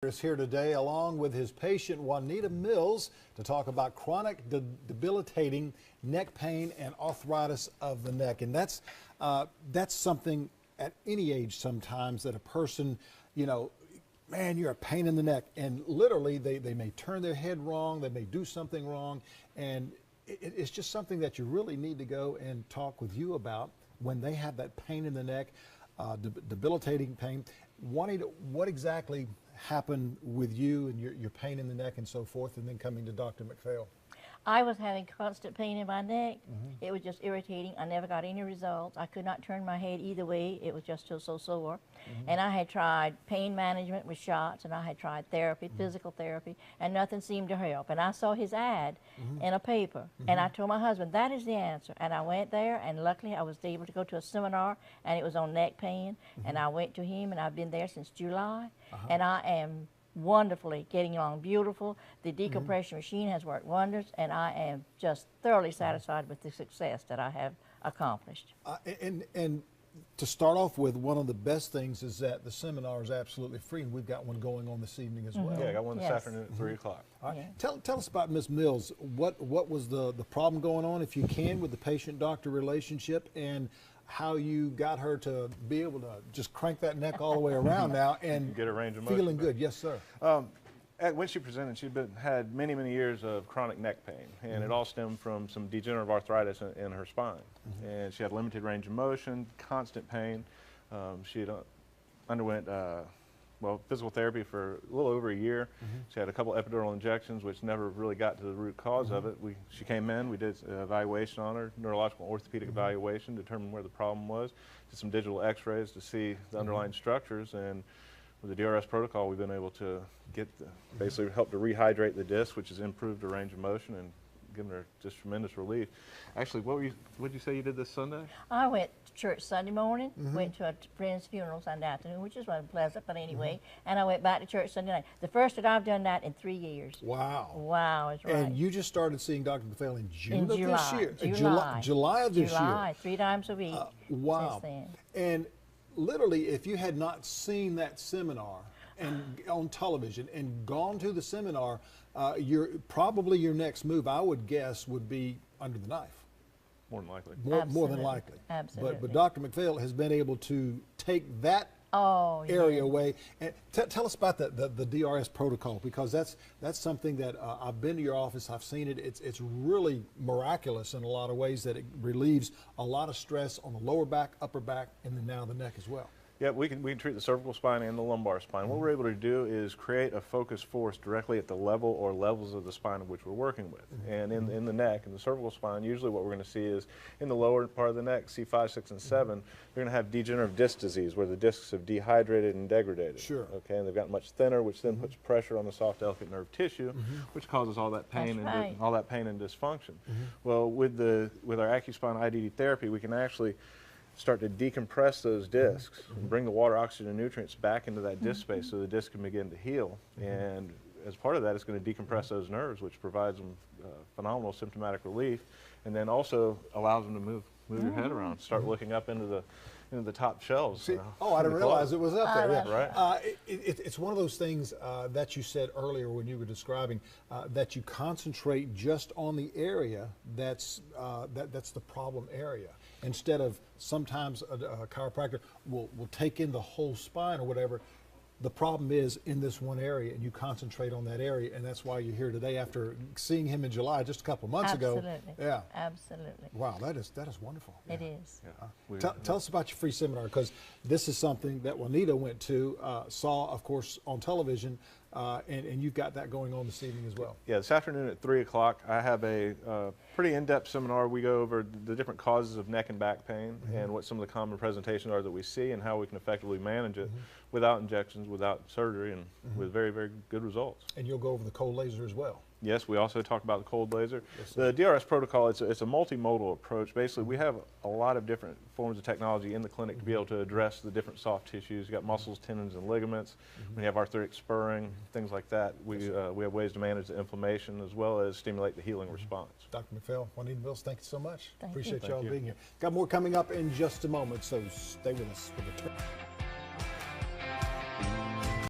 Is here today along with his patient Juanita Mills to talk about chronic debilitating neck pain and arthritis of the neck. And that's something at any age sometimes that a person, you know, man, you're a pain in the neck, and literally they may turn their head wrong, they may do something wrong, and it's just something that you really need to go and talk with you about when they have that pain in the neck, debilitating pain. Juanita, what exactly happened with you and your pain in the neck and so forth, and then coming to Dr. McPhail? I was having constant pain in my neck. It was just irritating. I never got any results. I could not turn my head either way. It was just so sore. And I had tried pain management with shots, and I had tried therapy, physical therapy, and nothing seemed to help. And I saw his ad in a paper, and I told my husband, that is the answer. And I went there, and luckily I was able to go to a seminar, and it was on neck pain. And I went to him, and I've been there since July, and I am wonderfully getting along beautiful. The decompression machine has worked wonders, and I am just thoroughly satisfied with the success that I have accomplished. And to start off with, one of the best things is that the seminar is absolutely free, and we've got one going on this evening as well. Yeah, I got one this afternoon at 3 o'clock. All right. Tell us about Ms. Mills. What was the problem going on, if you can, with the patient-doctor relationship, and how you got her to be able to just crank that neck all the way around now and get a range of motion. Feeling good. Yes, sir. When she presented, she'd had many years of chronic neck pain, and it all stemmed from some degenerative arthritis in her spine. And she had limited range of motion, constant pain. She had underwent physical therapy for a little over a year. She had a couple epidural injections, which never really got to the root cause of it. She came in, we did an evaluation on her, neurological orthopedic evaluation, determined where the problem was, did some digital x-rays to see the underlying structures, and with the DRS protocol, we've been able to get basically help to rehydrate the disc, which has improved her range of motion and given her just tremendous relief. Actually, what did you say you did this Sunday? I went to church Sunday morning, went to a friend's funeral Sunday afternoon, which is wasn't pleasant, but anyway, and I went back to church Sunday night. The first that I've done that in 3 years. Wow. Wow, is right. And you just started seeing Dr. McPhail in June of July, this year? July of this year? July, 3 times a week wow. since then. And literally, if you had not seen that seminar and on television and gone to the seminar, probably your next move, I would guess, would be under the knife. More than likely. More than likely. Absolutely. But Dr. McPhail has been able to take that area away. And tell us about the DRS protocol, because that's something that I've been to your office, I've seen it. It's really miraculous in a lot of ways, that it relieves a lot of stress on the lower back, upper back, and then now the neck as well. Yeah, we can treat the cervical spine and the lumbar spine. What we're able to do is create a focused force directly at the level or levels of the spine of which we're working with. And in the neck, in the cervical spine, usually what we're going to see is in the lower part of the neck, C5, 6, and 7, they're going to have degenerative disc disease, where the discs have dehydrated and degraded. Sure. Okay, and they've gotten much therner, which then puts pressure on the soft, delicate nerve tissue, which causes all that pain all that pain and dysfunction. Well, with our AccuSpine IDD therapy, we can actually start to decompress those discs and bring the water, oxygen, and nutrients back into that disc space so the disc can begin to heal. And as part of that, it's going to decompress those nerves, which provides them phenomenal symptomatic relief, and then also allows them to move your head around, start looking up into the top shelves. See, I didn't realize it was up there. Yeah. Right. It's one of those things that you said earlier when you were describing that you concentrate just on the area that's the problem area, instead of sometimes a chiropractor will take in the whole spine or whatever. The problem is in this one area, and you concentrate on that area, and that's why you're here today after seeing him in July just a couple of months ago. Yeah. Absolutely. Wow, that is wonderful. Yeah. It is. Yeah. Tell us about your free seminar, because this is something that Juanita went to, saw, of course, on television, and you've got that going on this evening as well. Yeah, this afternoon at 3 o'clock, I have a pretty in-depth seminar. We go over the different causes of neck and back pain and what some of the common presentations are that we see, and how we can effectively manage it without injections, without surgery, and with very good results. And you'll go over the cold laser as well. Yes, we also talk about the cold laser. Yes, the DRS protocol, it's a multimodal approach. Basically, we have a lot of different forms of technology in the clinic to be able to address the different soft tissues. You've got muscles, tendons, and ligaments. We have arthritic spurring, things like that. We have ways to manage the inflammation as well as stimulate the healing response. Dr. McPhail, Juanita Mills, thank you so much. Thank Appreciate you. y'all being here. Got more coming up in just a moment, so stay with us for the turn.